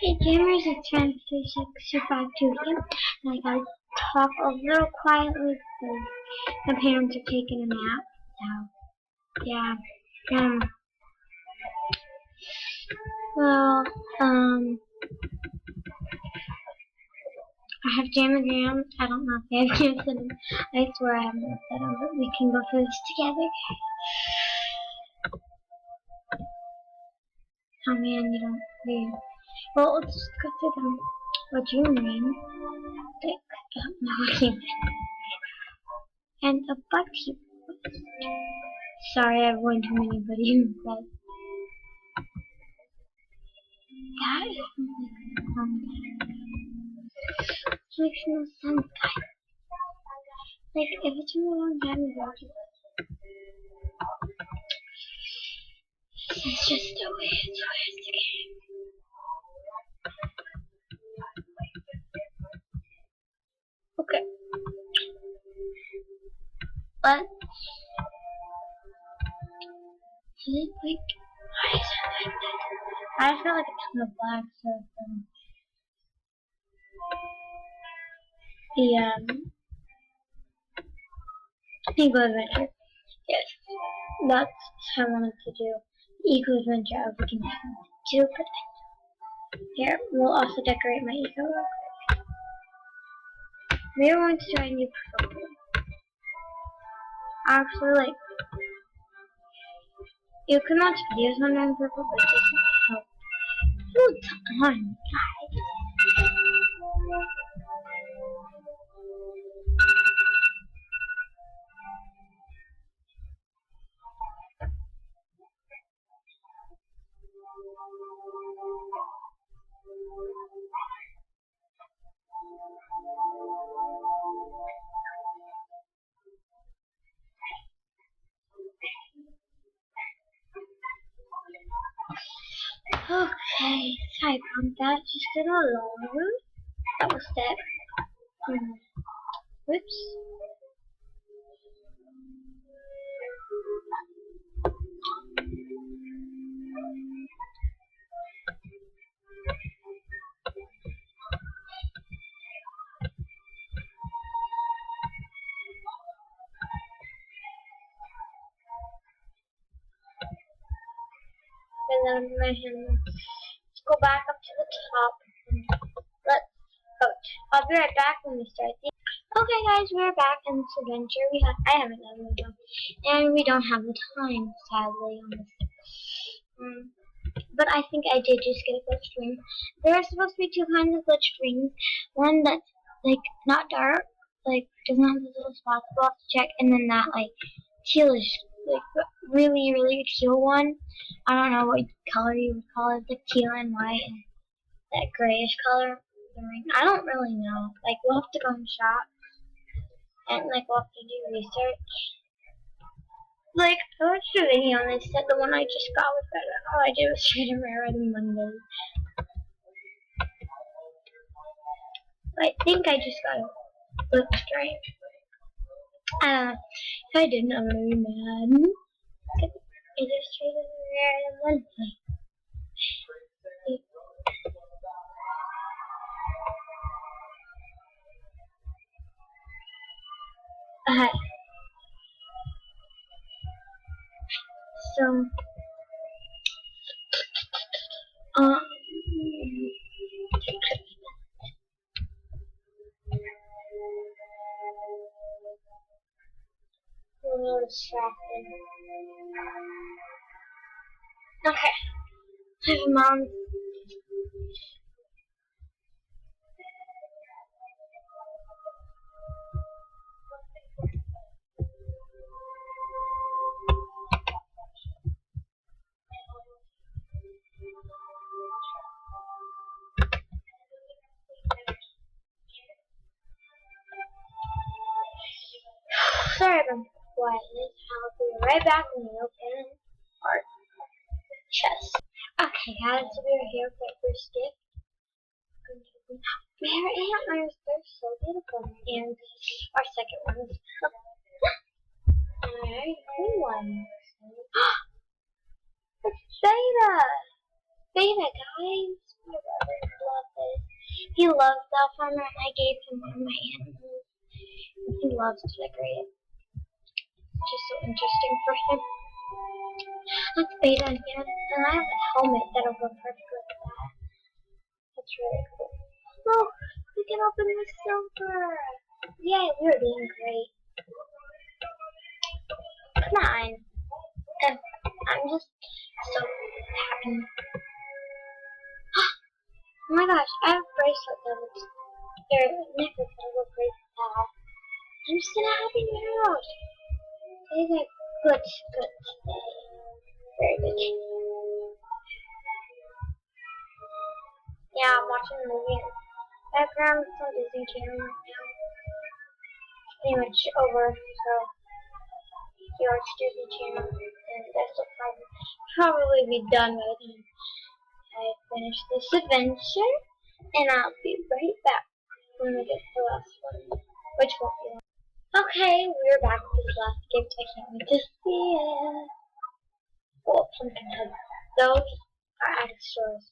Hey gamers, it's Fan362528, and I gotta talk a little quietly because my parents are taking a nap, so, yeah, well, I have Jamagrams. I don't know if they have games in them. I swear I haven't looked at them, but we can go through this together. Oh man, you don't read. Well, let's just go through them. What do you mean? Like, I don't know what you mean. And a butty. Sorry, I've won too many buddies, but that makes no sense, guys. Like, if it's from a long time ago, it's just the way it's game. Okay. But is it like, why is it like that? I just feel like a ton of black, so the Eco Adventure. Yes, that's what I wanted to do. Eco Adventure, I was looking for something to do, but here, we'll also decorate my Eco real quick. Maybe I want to try a new purple. Actually, like, you can watch videos on my purple, but it doesn't help. Hold on, guys. Okay, sorry about that. Just did a long. That was that. Whoops. And then my hand. Let's go back up to the top. Let's coach. I'll be right back when we start. Okay, guys, we're back in this adventure. I haven't done this one, and we don't have the time, sadly, on this. But I think I did just get a glitched ring. There are supposed to be two kinds of glitched rings. One that's like not dark, like doesn't have those little spots. We'll have to check, and then that like tealish, like really, really teal one. I don't know what color you would call it, like teal and white, and that grayish color. The ring. I don't really know. Like we'll have to go and shop, and like we'll have to do research. Like, I watched a video and they said the one I just got was better. All I did was try to wear it on Monday. But I think I just got it. Looks strange. If I didn't, I'm gonna be mad. I just tried to wear it on Monday. Okay. So, I'm a little distracted. Okay. Hi, Mom. Sorry about the quietness. I'll be right back when we open our chest. Okay, guys, so we are here for our first gift. Rare antlers, they're so beautiful. And our second one is a very cool one. It's Beta! beta, guys. My brother loves it. He loves Elf Farmer, and I gave him one of my animals. He loves to decorate it. It's just so interesting for him. That's beta again, and I have a helmet that'll go perfectly with that. That's really cool. Oh, we can open the silver. Yay, we're doing great. Come on. I'm just so happy. Oh my gosh, I have a bracelet that looks, or a necklace that looks great with that. I'm just in a happy mood. Today's a good day. Very good. Yeah, I'm watching the movie in the background. It's on Disney Channel right now. It's pretty much over, so if you watch Disney Channel, and this will probably be done by the time I finish this adventure. And I'll be right back when we get to the last one, which won't be long. Okay, we're back with this last gift. I can't wait to see it. Oh, pumpkin heads. Those are out of stores.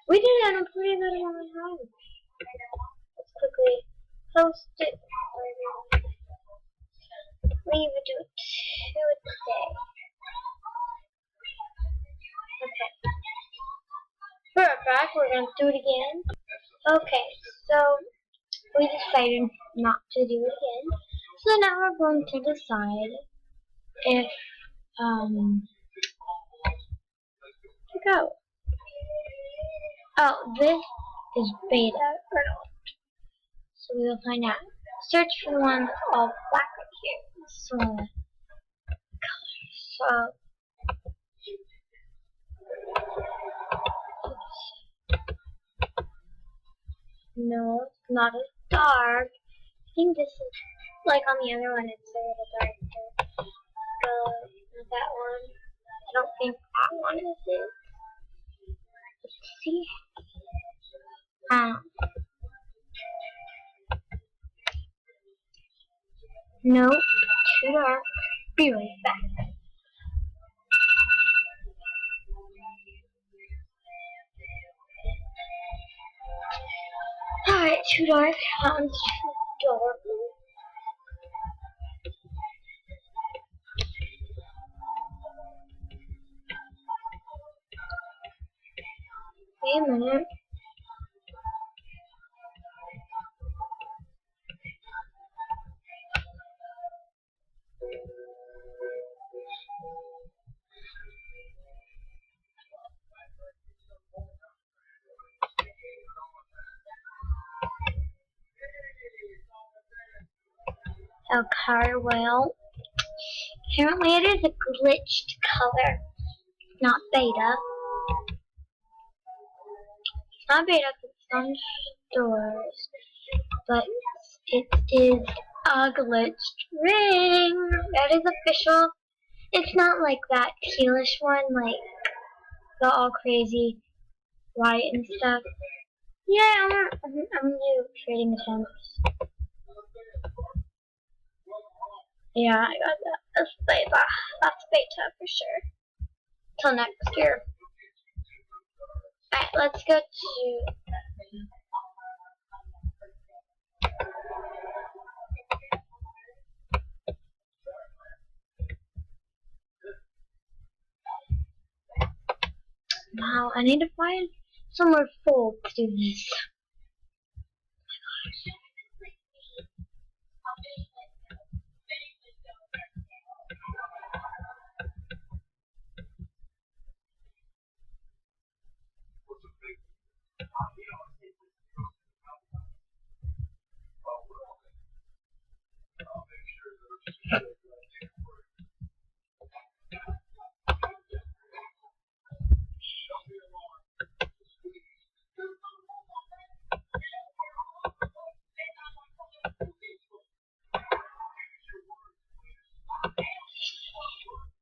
We did it in a pretty good amount of time. Let's quickly post it. We would do it today. Okay. We're back. We're going to do it again. Okay, so we decided not to do it again. So now we're going to decide if to go. Oh, this is beta or not. So we will find out. Search for the one that's all black right here. So colors. No, it's not as dark. I think this is like on the other one. It's a little darker. Not that one. I don't think that one is it. Let's see. No, too dark. Be right back. Alright, too dark. Too dark. Wait a minute. Okay, well, apparently it is a glitched color, not beta. It's not beta because it's on stores, but it is a glitched ring. That is official. It's not like that tealish one, like the all crazy white and stuff. Yeah, I'm gonna do trading attempts. Yeah, I got that. That's beta. That's beta for sure. Till next year. Alright, let's go to... Wow, I need to find somewhere full to do this.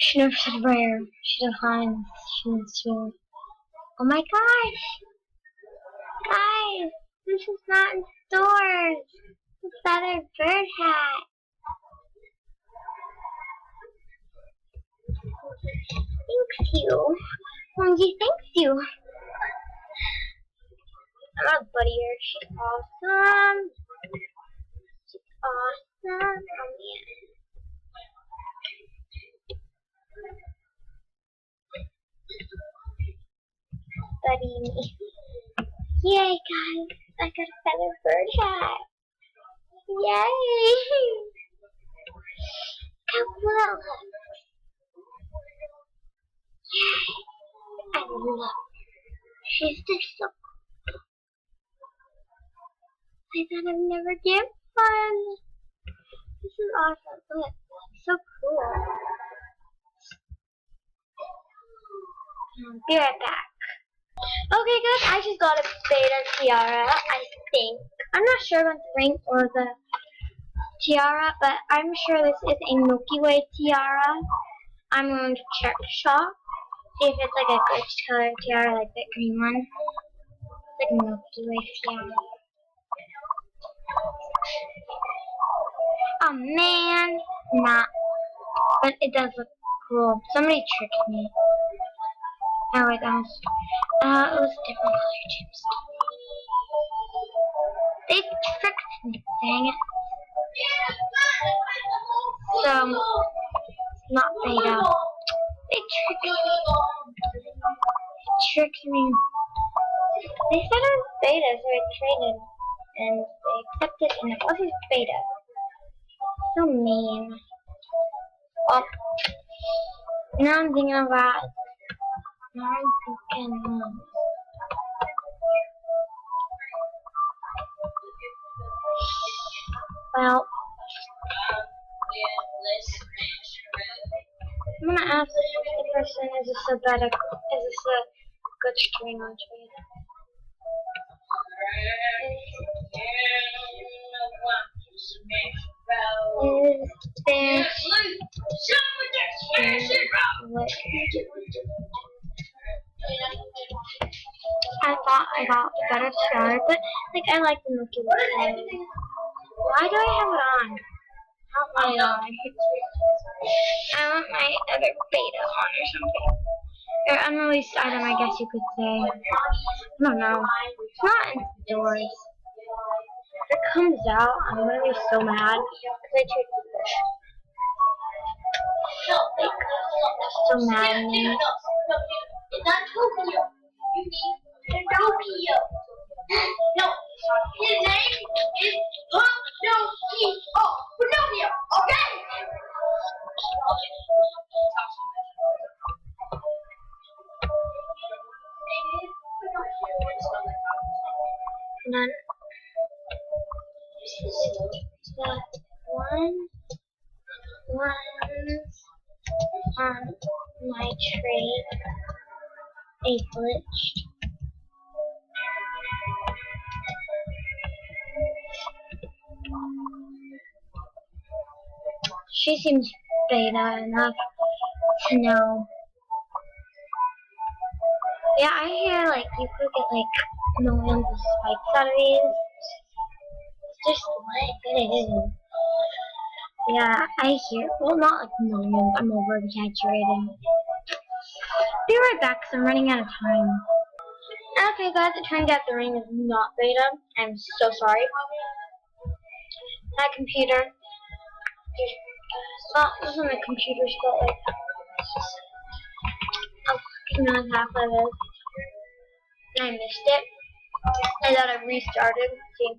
She never said rare. She declines. She needs to. Oh my gosh! Guys, this is not in stores. The feathered bird hat. Thanks you. Momji, thanks you. I love Buddy here. She's awesome. She's awesome. Oh man. Buddy me. Yay guys, I got a feather bird hat. Yay! How cool that looks. Yay! I love her. She's just so cool. I thought I'd never get one. This is awesome. Look, so cool. Be right back. Okay guys, I just got a beta tiara, I think. I'm not sure about the ring or the tiara, but I'm sure this is a Milky Way tiara. I'm going to check shop, see if it's like a glitch color tiara like that green one. It's like a Milky Way tiara. Oh man, not. But it does look cool. Somebody tricked me. Oh wait, that was, it was a different color gemstone. They tricked me, dang it. So, it's not beta. They tricked me. They tricked me. They said it was beta, so I traded. And they accepted, and it wasn't beta. So mean. Oh. Now I'm thinking about it. Now I'm thinking, well, I'm gonna ask the person, is this a good string on trade? I thought I got better start, but like I like the Milky Way. Why do I have it on? I don't want it on. I want my other beta on or something. Or unreleased item, I guess you could say. I don't know. It's not in stores. If it comes out, I'm gonna be so mad because I treat like so mad at me. It's not Tokyo. You mean Tokyo. No, his name is Pinocchio. Pinocchio, okay? None. That one's on my trade. A glitched. She seems beta enough to know. Yeah, I hear like you could get like millions of spikes out of these. It's just what it is. Yeah, I hear. Well, not like millions. I'm over exaggerating. Be right back because I'm running out of time. Okay, guys, it turned out the ring is not beta. I'm so sorry. My computer. Well, this is my computer's got like a minute and a half of it. And I missed it. I thought I restarted. See,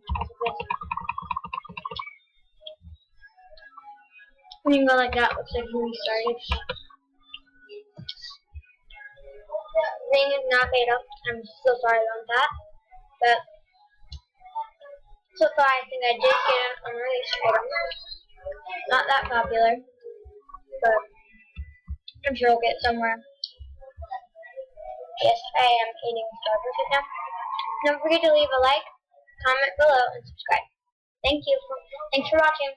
when you go like that, looks like you restarted. Ring is not beta. I'm so sorry about that. But so far, I think I did get an unreleased item. Not that popular, but I'm sure I'll get somewhere. Yes, I am eating Starburst right now. Don't forget to leave a like, comment below, and subscribe. Thanks for watching.